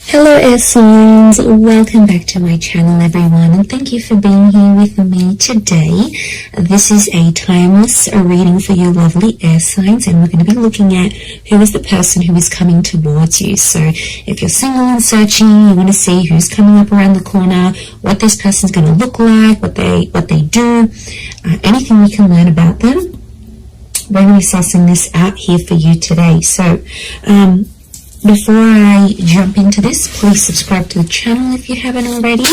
Hello air signs, welcome back to my channel everyone, and thank you for being here with me today. This is a timeless reading for you lovely air signs, and we're going to be looking at who is the person who is coming towards you. So if you're single and searching, you want to see who's coming up around the corner, what this person's going to look like, what they do, anything we can learn about them. We're going to be sussing this out here for you today. So before I jump into this, please subscribe to the channel if you haven't already.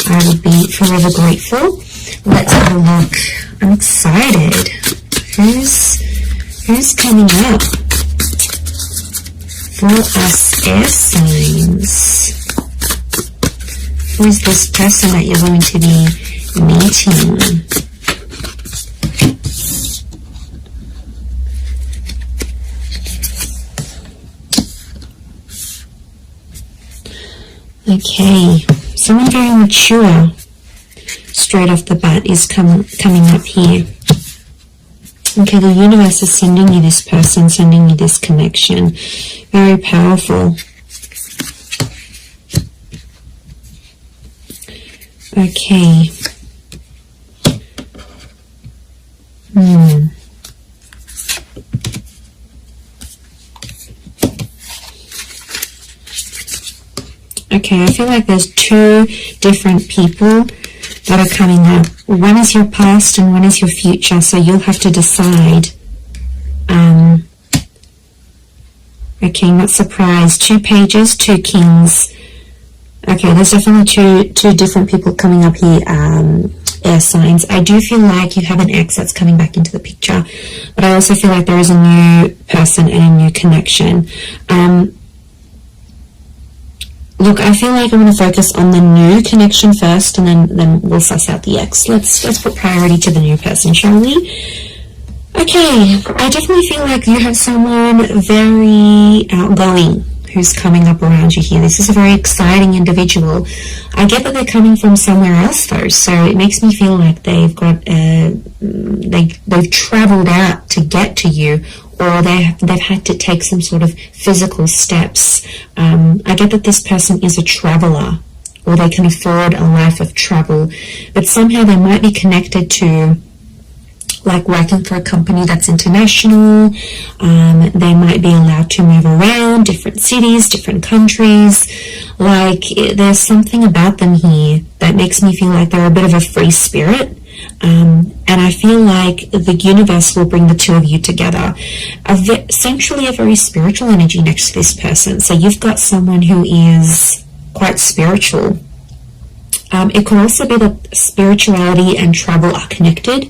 I would be forever grateful. Let's have a look. I'm excited. Who's coming up for us air signs? Who is this person that you're going to be meeting? Okay, someone very mature straight off the bat is coming up here. Okay, the universe is sending you this person, sending you this connection. Very powerful. Okay. Okay, I feel like there's two different people that are coming up. One is your past and one is your future, so you'll have to decide. Okay, not surprised. 2 pages, 2 kings. Okay, there's definitely two different people coming up here, air signs. I do feel like you have an ex that's coming back into the picture, but I also feel like there is a new person and a new connection. Look, I feel like I'm going to focus on the new connection first, and then we'll suss out the ex. Let's put priority to the new person, shall we? Okay, I definitely feel like you have someone very outgoing who's coming up around you here. This is a very exciting individual. I get that they're coming from somewhere else though, so it makes me feel like they've got they've traveled out to get to you, or they've had to take some sort of physical steps. I get that this person is a traveler, or they can afford a life of travel, but somehow they might be connected to, like, working for a company that's international. They might be allowed to move around different cities, different countries. Like, there's something about them here that makes me feel like they're a bit of a free spirit. And I feel like the universe will bring the two of you together. Essentially a very spiritual energy next to this person. So you've got someone who is quite spiritual. It could also be that spirituality and travel are connected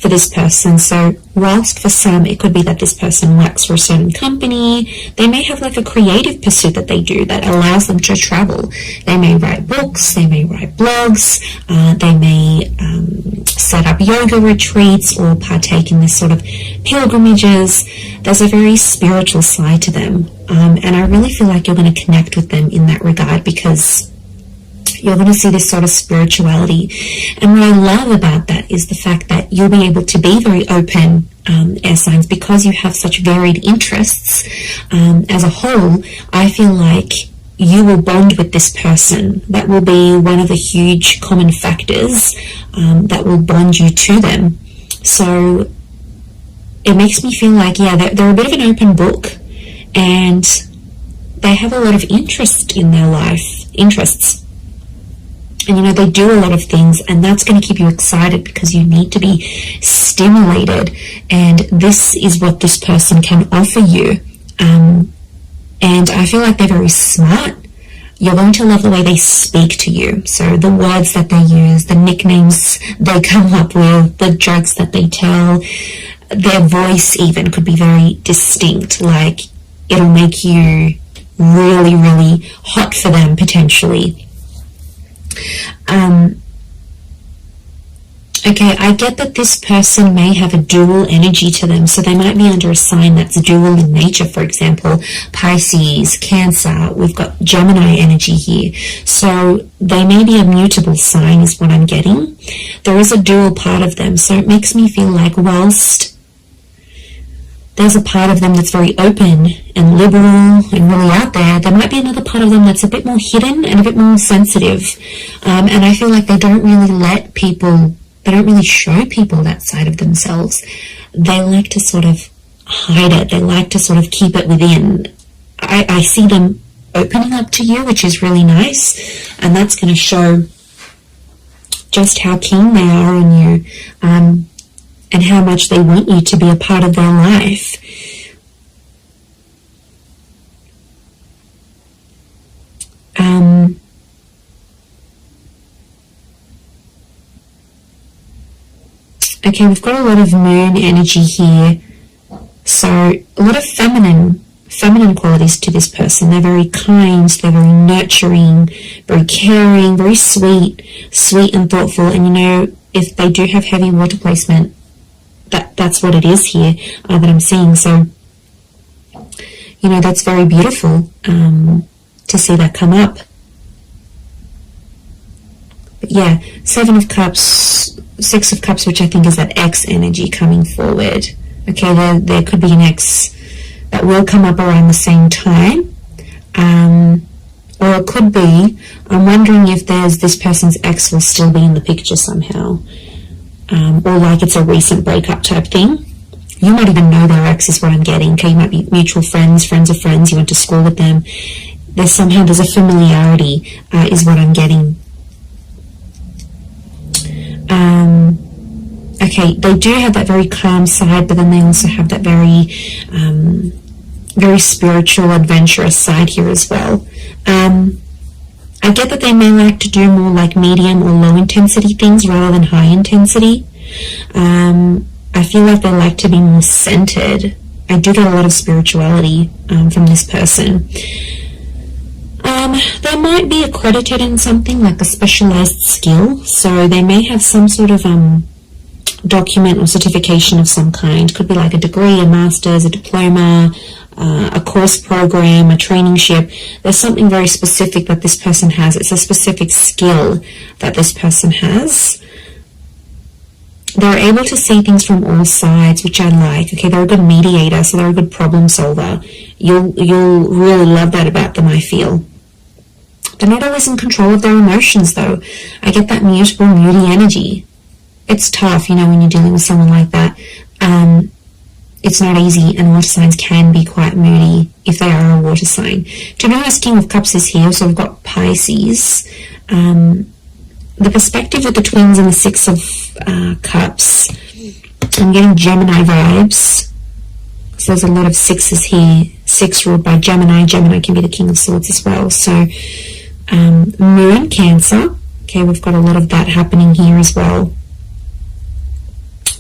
for this person. So whilst for some it could be that this person works for a certain company, they may have like a creative pursuit that they do that allows them to travel. They may write books, they may write blogs, they may set up yoga retreats or partake in this sort of pilgrimages. There's a very spiritual side to them, and I really feel like you're going to connect with them in that regard, because you're going to see this sort of spirituality. And what I love about that is the fact that you'll be able to be very open, air signs, because you have such varied interests. As a whole, I feel like you will bond with this person. That will be one of the huge common factors that will bond you to them. So it makes me feel like, yeah, they're a bit of an open book, and they have a lot of interest in their life, interests. And, you know, they do a lot of things, and that's going to keep you excited because you need to be stimulated. And this is what this person can offer you. And I feel like they're very smart. You're going to love the way they speak to you. So the words that they use, the nicknames they come up with, the jokes that they tell, their voice even could be very distinct. Like, it'll make you really, really hot for them potentially. Okay, I get that this person may have a dual energy to them, so they might be under a sign that's dual in nature. For example, Pisces, Cancer, we've got Gemini energy here. So they may be a mutable sign is what I'm getting. There is a dual part of them, so it makes me feel like whilst there's a part of them that's very open and liberal and really out there. There might be another part of them that's a bit more hidden and a bit more sensitive. And I feel like they don't really let people, they don't really show people that side of themselves. They like to sort of hide it. They like to sort of keep it within. I see them opening up to you, which is really nice. And that's going to show just how keen they are on you. And how much they want you to be a part of their life. Okay, we've got a lot of moon energy here. So a lot of feminine qualities to this person. They're very kind, they're very nurturing, very caring, very sweet and thoughtful. And you know, if they do have heavy water placement, that's what it is here that I'm seeing. So, you know, that's very beautiful to see that come up. But yeah, 7 of Cups, 6 of Cups, which I think is that X energy coming forward. Okay, there could be an X that will come up around the same time. Or it could be, I'm wondering if this person's ex will still be in the picture somehow. Or like it's a recent breakup type thing. You might even know their ex is what I'm getting. Okay, you might be mutual friends, friends of friends, you went to school with them. There's a familiarity is what I'm getting. Okay, they do have that very calm side, but then they also have that very spiritual, adventurous side here as well. I get that they may like to do more like medium or low intensity things rather than high intensity. I feel like they like to be more centered. I do get a lot of spirituality from this person. They might be accredited in something like a specialized skill, so they may have some sort of document or certification of some kind. Could be like a degree, a master's, a diploma, a course program, a traineeship. There's something very specific that this person has. It's a specific skill that this person has. They're able to see things from all sides, which I like. Okay, they're a good mediator, so they're a good problem solver. You'll really love that about them, I feel. They're not always in control of their emotions, though. I get that mutable, moody energy. It's tough, you know, when you're dealing with someone like that. It's not easy, and water signs can be quite moody if they are a water sign. To be honest, King of Cups is here, so we've got Pisces. The perspective with the twins and the 6 of Cups, I'm getting Gemini vibes. So there's a lot of 6s here. 6 ruled by Gemini. Gemini can be the King of Swords as well. So Moon, Cancer. Okay, we've got a lot of that happening here as well.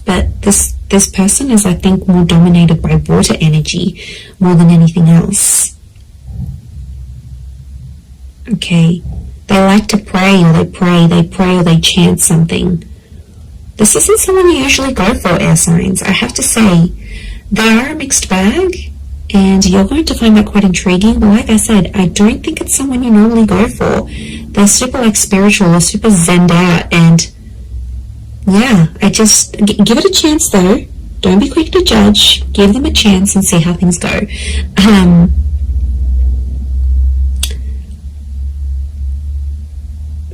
But this person is, I think, more dominated by water energy more than anything else. Okay. They like to pray, or they pray, or they chant something. This isn't someone you usually go for, air signs. I have to say, they are a mixed bag, and you're going to find that quite intriguing. But like I said, I don't think it's someone you normally go for. They're super like spiritual, they're super zenned out, and yeah, I just give it a chance though. Don't be quick to judge. Give them a chance and see how things go.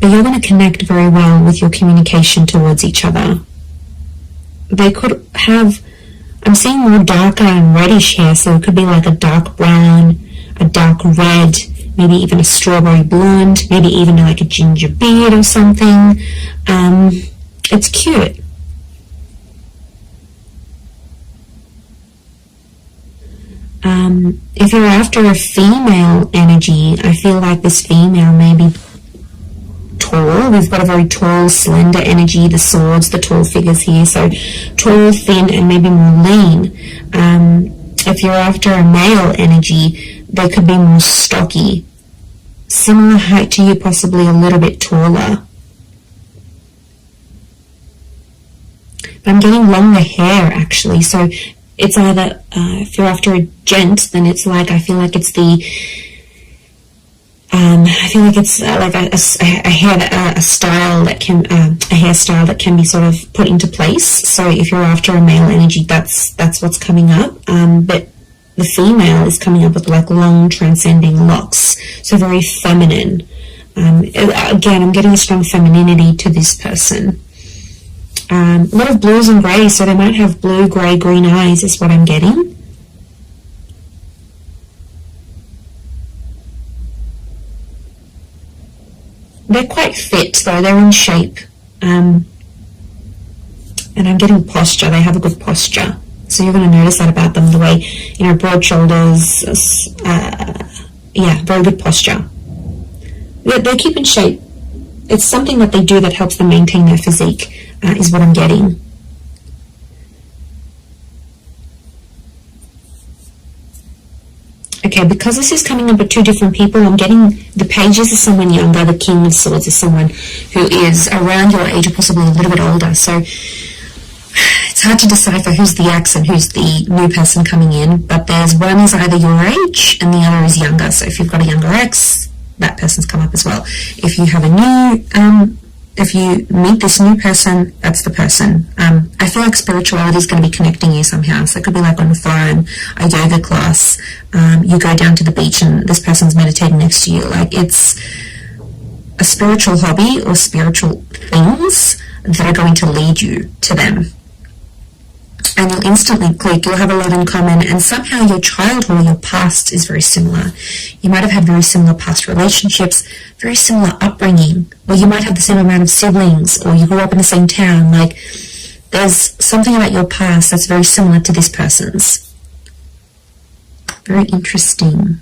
But you're going to connect very well with your communication towards each other. They could have, I'm seeing more darker and reddish hair, so it could be like a dark brown, a dark red, maybe even a strawberry blonde, maybe even like a ginger beard or something. It's cute. If you're after a female energy, I feel like this female may be tall. We've got a very tall, slender energy, the swords, the tall figures here. So tall, thin, and maybe more lean. If you're after a male energy, they could be more stocky. Similar height to you, possibly a little bit taller. But I'm getting longer hair, actually. So it's either, if you're after a gent, then it's like, I feel like it's the I feel like it's like a style that can a hairstyle that can be sort of put into place. So if you're after a male energy, that's what's coming up. But the female is coming up with like long transcending locks, so very feminine. Again, I'm getting a strong femininity to this person. A lot of blues and greys, so they might have blue, grey, green eyes is what I'm getting. They're quite fit though, they're in shape. And I'm getting posture, they have a good posture. So you're going to notice that about them, the way, you know, broad shoulders, yeah, very good posture. They keep in shape. It's something that they do that helps them maintain their physique, is what I'm getting. Okay, because this is coming up with two different people, I'm getting the pages is someone younger, the King of Swords is someone who is around your age or possibly a little bit older. So it's hard to decipher who's the ex and who's the new person coming in, but there's one is either your age and the other is younger. So if you've got a younger ex, that person's come up as well. If you have a new, if you meet this new person, that's the person. I feel like spirituality is going to be connecting you somehow. So it could be like on the phone, a yoga class, you go down to the beach and this person's meditating next to you. Like it's a spiritual hobby or spiritual things that are going to lead you to them. And you'll instantly click, you'll have a lot in common, and somehow your childhood or your past is very similar. You might have had very similar past relationships, very similar upbringing, or you might have the same amount of siblings, or you grew up in the same town. Like, there's something about your past that's very similar to this person's. Very interesting.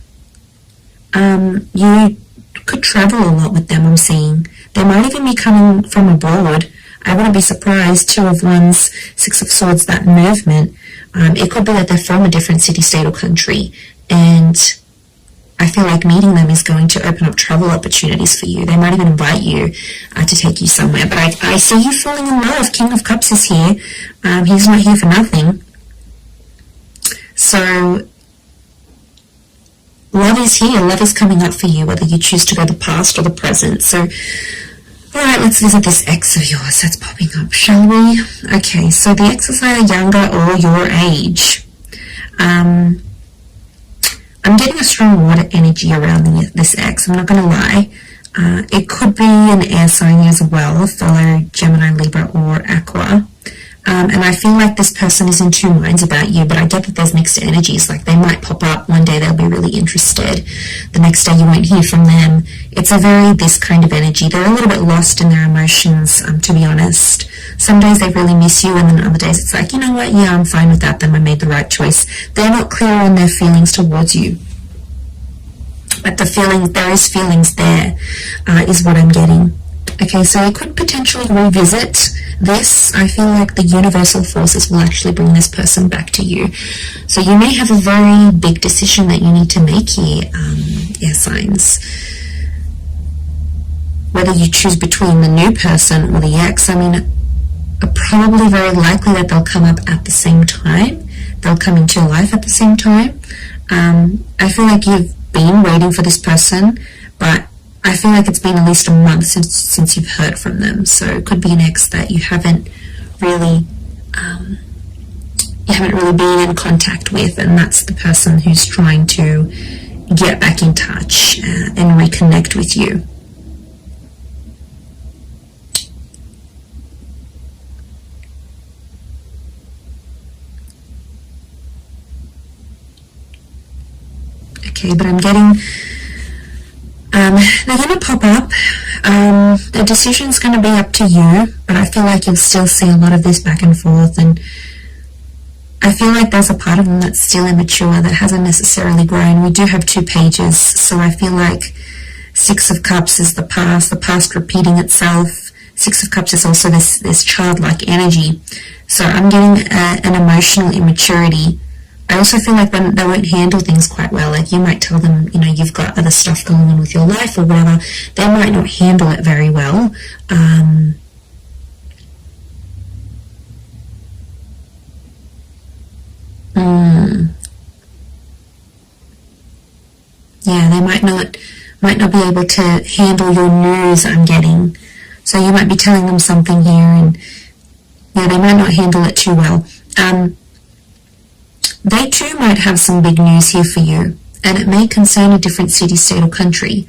You could travel a lot with them, I'm seeing. They might even be coming from abroad. I wouldn't be surprised. Two of Wands, Six of Swords, that movement. It could be that they're from a different city, state, or country. And I feel like meeting them is going to open up travel opportunities for you. They might even invite you to take you somewhere. But I see you falling in love. King of Cups is here. He's not here for nothing. So love is here. Love is coming up for you, whether you choose to go the past or the present. So alright, let's visit this ex of yours that's popping up, shall we? Okay, so the ex is either younger or your age. I'm getting a strong water energy around this ex, I'm not going to lie. It could be an air sign as well, fellow Gemini, Libra, or Aqua. And I feel like this person is in two minds about you, but I get that there's mixed energies. Like, they might pop up one day, they'll be really interested. The next day you won't hear from them. It's a very this kind of energy. They're a little bit lost in their emotions, to be honest. Some days they really miss you, and then other days it's like, you know what, yeah, I'm fine with that, then I made the right choice. They're not clear on their feelings towards you. But the feelings, there is feelings there, is what I'm getting. Okay, so I could potentially revisit this. I feel like the universal forces will actually bring this person back to you. So you may have a very big decision that you need to make here, air signs. Whether you choose between the new person or the ex, I mean, probably very likely that they'll come up at the same time. They'll come into your life at the same time. I feel like you've been waiting for this person, but I feel like it's been at least a month since you've heard from them. So it could be an ex that you haven't really been in contact with, and that's the person who's trying to get back in touch and reconnect with you. Okay, but I'm getting they're going to pop up. The decision's going to be up to you, but I feel like you'll still see a lot of this back and forth, and I feel like there's a part of them that's still immature, that hasn't necessarily grown. We do have two pages, so I feel like Six of Cups is the past repeating itself. Six of Cups is also this childlike energy. So I'm getting an emotional immaturity. I also feel like they won't handle things quite well. Like, you might tell them, you know, you've got other stuff going on with your life or whatever. They might not handle it very well. Yeah, they might not might not be able to handle your news, I'm getting. So you might be telling them something here, and yeah, they might not handle it too well. They too might have some big news here for you, and it may concern a different city, state, or country.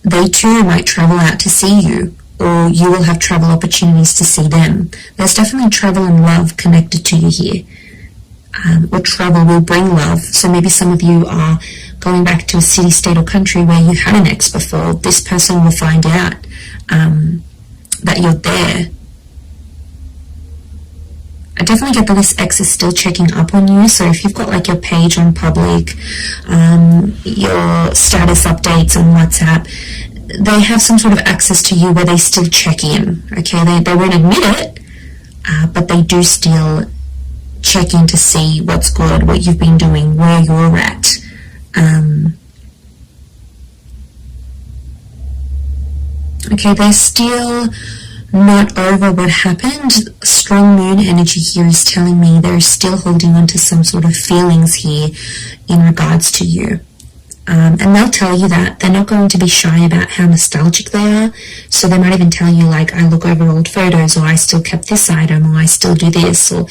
They too might travel out to see you, or you will have travel opportunities to see them. There's definitely travel and love connected to you here. Or travel will bring love. So maybe some of you are going back to a city, state, or country where you had an ex before. This person will find out that you're there. I definitely get that this ex is still checking up on you. So if you've got like your page on public, your status updates on WhatsApp, they have some sort of access to you where they still check in. Okay, they won't admit it, but they do still check in to see what's good, what you've been doing, where you're at. Okay, they're still not over what happened. Strong moon energy here is telling me they're still holding on to some sort of feelings here in regards to you. And they'll tell you that. They're not going to be shy about how nostalgic they are. So they might even tell you, like, I look over old photos, or I still kept this item, or I still do this, or,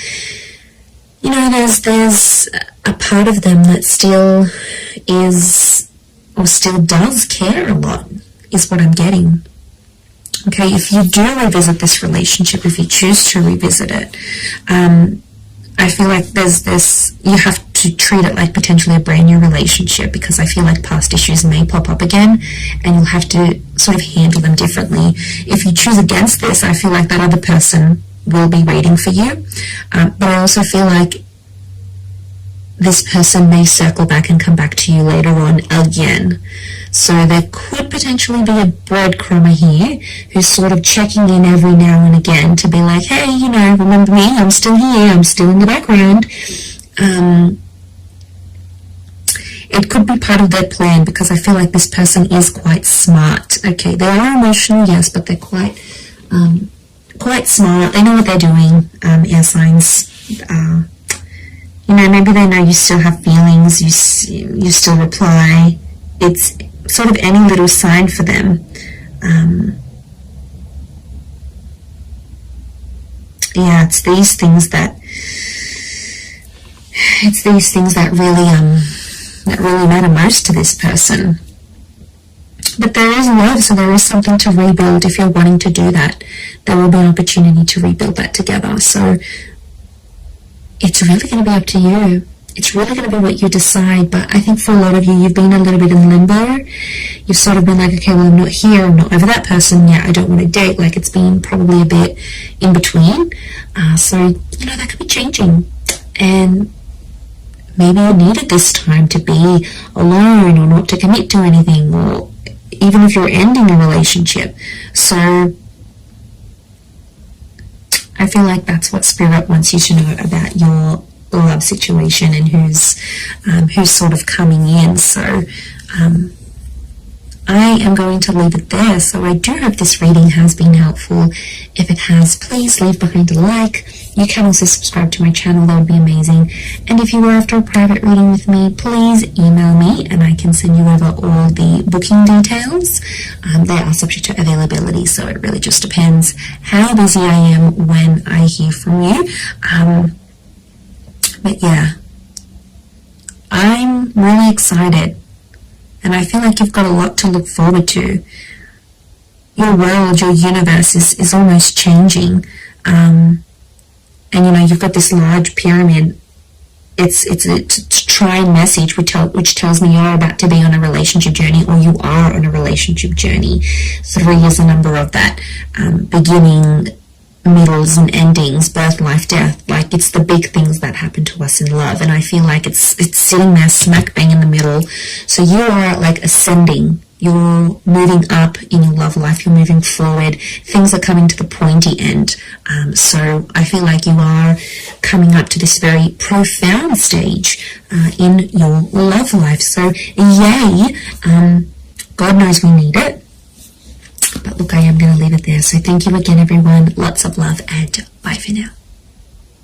you know, there's a part of them that still is, or still does care a lot, is what I'm getting. Okay, if you do revisit this relationship, if you choose to revisit it, I feel like there's you have to treat it like potentially a brand new relationship, because I feel like past issues may pop up again and you'll have to sort of handle them differently. If you choose against this, I feel like that other person will be waiting for you. But I also feel like this person may circle back and come back to you later on again. So there could potentially be a breadcrumber here who's sort of checking in every now and again to be like, hey, you know, remember me? I'm still here. I'm still in the background. It could be part of their plan, because I feel like this person is quite smart. Okay, they are emotional, yes, but they're quite smart. They know what they're doing. Air signs. You know, maybe they know you still have feelings. You still reply. It's sort of any little sign for them. Yeah, it's these things that really matter most to this person. But there is love, so there is something to rebuild. If you're wanting to do that, there will be an opportunity to rebuild that together. So it's really going to be up to you. It's really going to be what you decide. But I think for a lot of you, you've been a little bit in limbo. You've sort of been like, okay, well, I'm not here. I'm not over that person yet. I don't want to date. Like, it's been probably a bit in between. So, you know, that could be changing. And maybe you needed this time to be alone, or not to commit to anything, or even if you're ending a relationship. So I feel like that's what Spirit wants you to know about your love situation and who's sort of coming in. So I am going to leave it there. So I do hope this reading has been helpful. If it has, please leave behind a like. You can also subscribe to my channel. That would be amazing. And if you are after a private reading with me, please email me and I can send you over all the booking details. They are subject to availability, so it really just depends how busy I am when I hear from you. But yeah, I'm really excited. And I feel like you've got a lot to look forward to. Your world, your universe is almost changing. And you know, you've got this large pyramid. It's a trine message which tells me you're about to be on a relationship journey, or you are on a relationship journey. 3 is a number of that. Beginning, middles and endings, birth, life, death. Like, it's the big things that happen to us in love, and I feel like it's sitting there smack bang in the middle. So you are like ascending, you're moving up in your love life, you're moving forward, things are coming to the pointy end. So I feel like you are coming up to this very profound stage in your love life. So yay, God knows we need it. But look, I am going to leave it there. So thank you again, everyone. Lots of love, and bye for now.